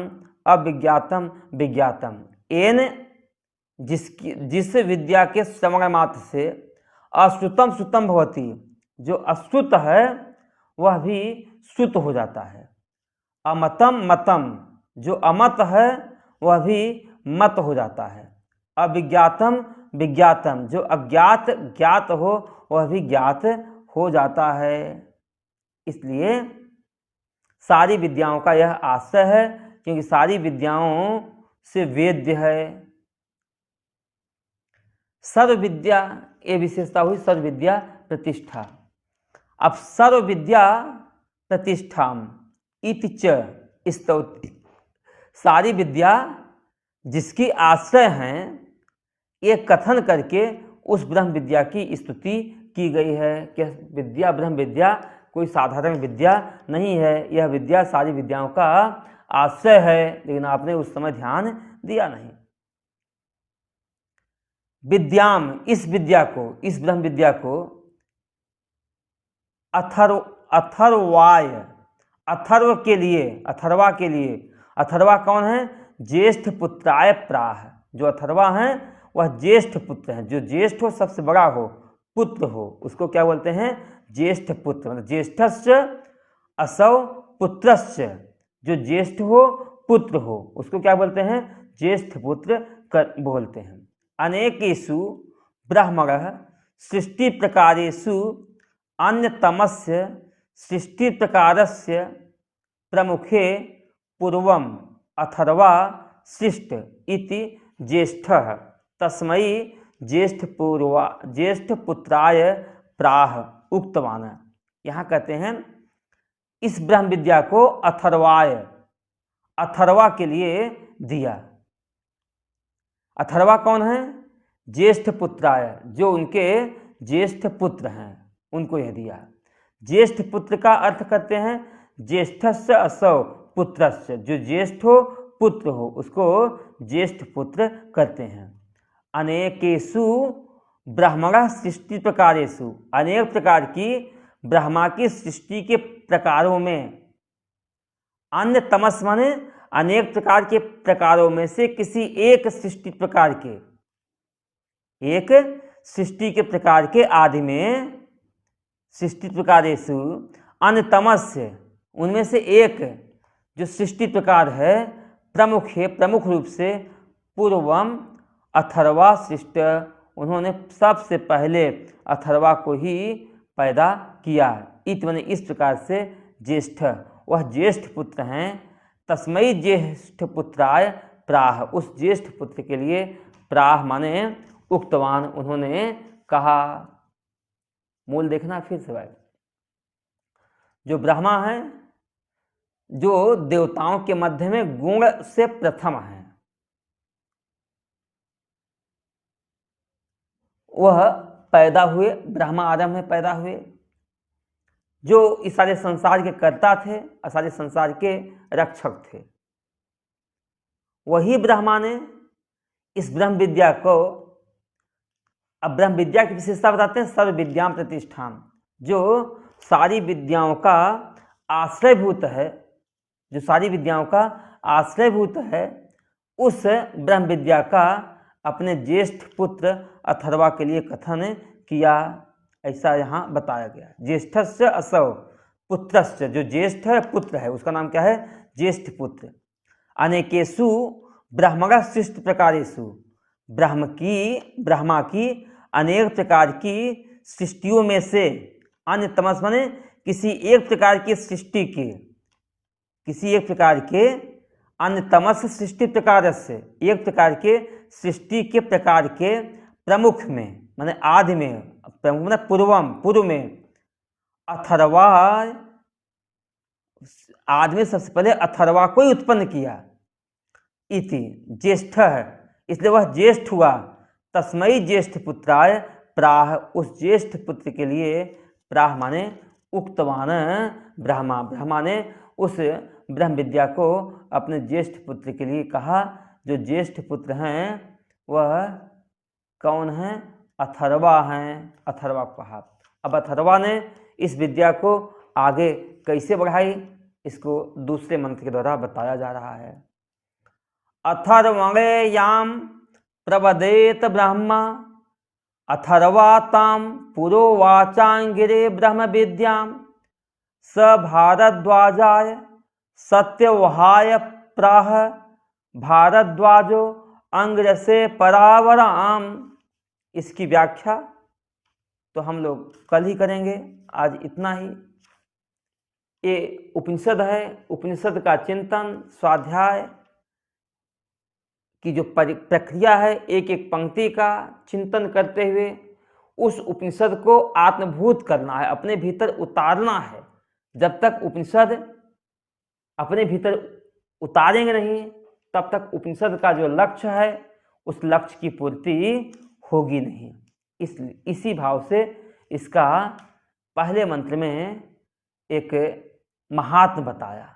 अविज्ञातम विज्ञातम। एन जिस विद्या के श्रवण मात्र से अश्रुतम श्रुतम भवति, जो अश्रुत है वह भी श्रुत हो जाता है। अमतम मतम, जो अमत है वह भी मत हो जाता है। अविज्ञातम विज्ञातम, जो अज्ञात ज्ञात हो वह भी ज्ञात हो जाता है। इसलिए सारी विद्याओं का यह आश्रय है, क्योंकि सारी विद्याओं से वेद्य है। सर्व विद्या, ये विशेषता हुई सर्व विद्या प्रतिष्ठा। अब सर्व विद्या प्रतिष्ठाम इति च स्तौति, सारी विद्या जिसकी आश्रय हैं, ये कथन करके उस ब्रह्म विद्या की स्तुति की गई है कि विद्या ब्रह्म विद्या कोई साधारण विद्या नहीं है, यह विद्या सारी विद्याओं का आश्रय है। लेकिन आपने उस समय ध्यान दिया नहीं। विद्याम, इस विद्या को, इस ब्रह्म विद्या को अथर्वाय, अथर्व के लिए, अथर्वा के लिए, अथर्वा कौन है? ज्येष्ठ पुत्राय प्राह। जो अथर्वा हैं वह ज्येष्ठ पुत्र हैं, जो ज्येष्ठ हो, सबसे बड़ा हो, पुत्र हो, उसको क्या बोलते हैं? ज्येष्ठ पुत्र। मतलब ज्येष्ठस्य असौ पुत्रस्य, जो ज्येष्ठ हो पुत्र हो उसको क्या बोलते हैं? ज्येष्ठ पुत्र बोलते हैं। अनेकेषु ब्रह्मणः सृष्टि प्रकारेषु अन्यतमस्य सृष्टि प्रकारस्य प्रमुखे पूर्वम अथर्वा सृष्ट इति ज्येष्ठः तस्मै ज्येष्ठ पुत्राय प्राह उक्तवान। यहाँ कहते हैं इस ब्रह्म विद्या को अथर्वाय, अथर्वा के लिए दिया। अथर्वा कौन है? ज्येष्ठ पुत्राय, जो उनके ज्येष्ठ पुत्र हैं, उनको यह दिया। ज्येष्ठ पुत्र का अर्थ करते हैं ज्येष्ठस्य असौ पुत्रस्य, जो ज्येष्ठ हो पुत्र हो उसको ज्येष्ठ पुत्र करते हैं। अनेकेषु ब्रह्मणः सृष्टि प्रकारेषु, अनेक प्रकार की ब्रह्मा की सृष्टि के प्रकारों में, अन्य तमस माने अनेक प्रकार के प्रकारों में से किसी एक सृष्टि प्रकार के, एक सृष्टि के प्रकार के आदि में, सृष्टि प्रकारेषु अन्यतमस्य, उनमें से एक जो सृष्टि प्रकार है प्रमुख है, प्रमुख रूप से पूर्वम अथर्वा सृष्ट, उन्होंने सबसे पहले अथर्वा को ही पैदा किया। इत माने इस प्रकार से ज्येष्ठ, वह ज्येष्ठ पुत्र हैं। तस्मै ज्येष्ठ पुत्राय प्राह, उस ज्येष्ठ पुत्र के लिए प्राह माने उक्तवान, उन्होंने कहा। मूल देखना फिर से भाई, जो ब्रह्मा है, जो देवताओं के मध्य में गुण से प्रथम है, वह पैदा हुए, ब्रह्मा आदम में पैदा हुए, जो इस सारे संसार के कर्ता थे और सारे संसार के रक्षक थे। वही ब्रह्मा ने इस ब्रह्म विद्या को, अब ब्रह्म विद्या की विशेषता बताते हैं, सर्व विद्याम प्रतिष्ठान, जो सारी विद्याओं का आश्रयभूत है, जो सारी विद्याओं का आश्रयभूत है, उस ब्रह्म विद्या का अपने ज्येष्ठ पुत्र अथर्वा के लिए कथन किया। ऐसा यहाँ बताया गया। ज्येष्ठस्य असौ पुत्रस्य, जो ज्येष्ठ है पुत्र है उसका नाम क्या है? ज्येष्ठ पुत्र। अनेकेषु ब्रह्मणः सृष्टि प्रकारेषु, ब्रह्मा की अनेक प्रकार की सृष्टियों में से, अन्यतमस माने किसी एक प्रकार की सृष्टि के, किसी एक प्रकार के, अन्यतमस सृष्टि प्रकार से, एक प्रकार के सृष्टि के प्रकार के प्रमुख में माने आदि में, प्रमुख माने पूर्वम, पूर्व में, अथर्वा, आदि में सबसे पहले अथर्वा को ही उत्पन्न किया। इति ज्येष्ठ है, इसलिए वह ज्येष्ठ हुआ। तस्मै ज्येष्ठ पुत्राय प्राह, उस ज्येष्ठ पुत्र के लिए प्राह माने उक्तवान ब्रह्मा, ब्रह्मा ने उस ब्रह्म विद्या को अपने ज्येष्ठ पुत्र के लिए कहा। जो ज्येष्ठ पुत्र हैं वह कौन हैं? अथर्वा हैं, अथर्वा को कहा। अब अथर्वा ने इस विद्या को आगे कैसे बढ़ाई, इसको दूसरे मंत्र के द्वारा बताया जा रहा है। अथर्वणेयां प्रवदेत ब्रह्मा अथर्वातां पुरोवाचांगिरे ब्रह्म विद्यां स भारद्वाजाय सत्यवहाय प्राह भारद्वाजो अंग्रसे परावराम। इसकी व्याख्या तो हम लोग कल ही करेंगे, आज इतना ही। ये उपनिषद है, उपनिषद का चिंतन स्वाध्याय की जो प्रक्रिया है, एक एक पंक्ति का चिंतन करते हुए उस उपनिषद को आत्मभूत करना है, अपने भीतर उतारना है। जब तक उपनिषद अपने भीतर उतारेंगे नहीं तब तक उपनिषद का जो लक्ष्य है उस लक्ष्य की पूर्ति होगी नहीं। इसी भाव से इसका पहले मंत्र में एक महात्म बताया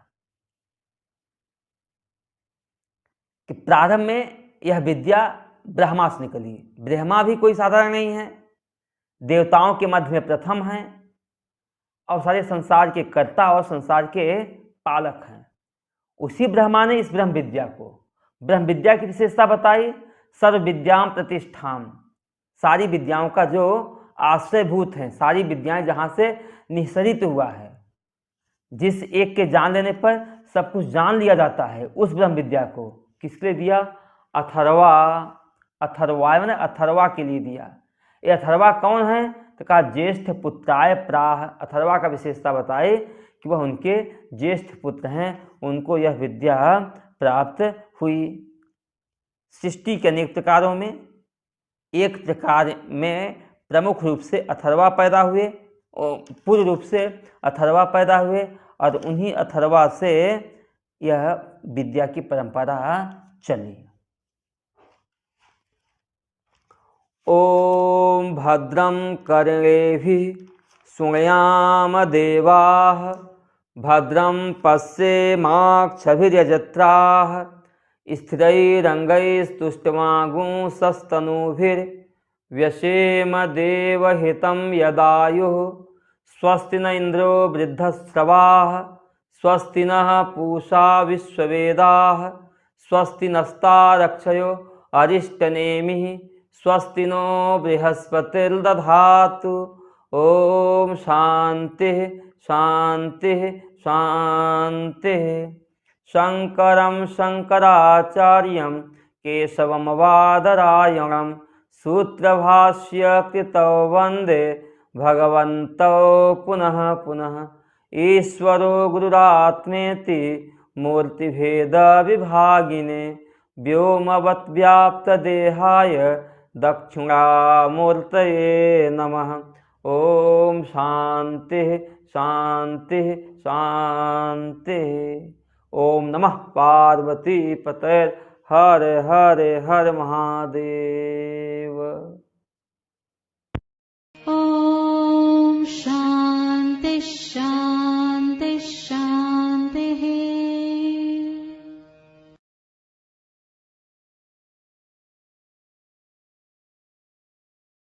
कि प्रारंभ में यह विद्या ब्रह्मा से निकली। ब्रह्मा भी कोई साधारण नहीं है, देवताओं के मध्य में प्रथम है और सारे संसार के कर्ता और संसार के पालक हैं। उसी ब्रह्मा ने इस ब्रह्म विद्या की विशेषता बताई। सर्व विद्याम प्रतिष्ठाम, सारी विद्याओं का जो आश्रयभूत है, सारी विद्याएं जहां से निःसरित हुआ है, जिस एक के जान लेने पर सब कुछ जान लिया जाता है, उस ब्रह्म विद्या को किसके लिए दिया? अथर्वा मैंने अथर्वा के लिए दिया। ये अथर्वा कौन है? तो कहा ज्येष्ठ पुत्राय प्राह। अथर्वा का विशेषता बताए कि वह उनके ज्येष्ठ पुत्र हैं, उनको यह विद्या प्राप्त हुई। सृष्टि के अनेक प्रकारों में एक प्रकार में प्रमुख रूप से अथर्वा पैदा हुए और पूर्ण रूप से अथर्वा पैदा हुए और उन्हीं अथर्वा से यह विद्या की परंपरा चली। ओम भद्रं कर्णेभिः शृणुयाम देवाः भद्रं पश्येमाक्षभिर्यजत्राः स्थिरैरङ्गैस्तुष्टुवागुंसस्तनूभिर्व्यसेम देवहितं यदायुः स्वस्ति न इन्द्रो वृद्धश्रवाः स्वस्ति नः पूषा विश्ववेदाः स्वस्ति नस्तारक्षयो अरिष्टनेमिः स्वस्ति नो बृहस्पतिर्दधातु। ओम शांति शांति शांति। शंकरं शंकराचार्यं केशवं वादरायणं सूत्रभाष्य कृतौ वंदे भगवन्तौ पुनः पुनः। ईश्वरो गुरुरात्मेति मूर्तिभेद विभागिने व्योमवत् व्याप्त देहाय दक्षिणामूर्तये नमः। ओम शांति शांति शांति। ओम नमः पार्वती पतये हर हर हर महादेव। ॐ शान्ति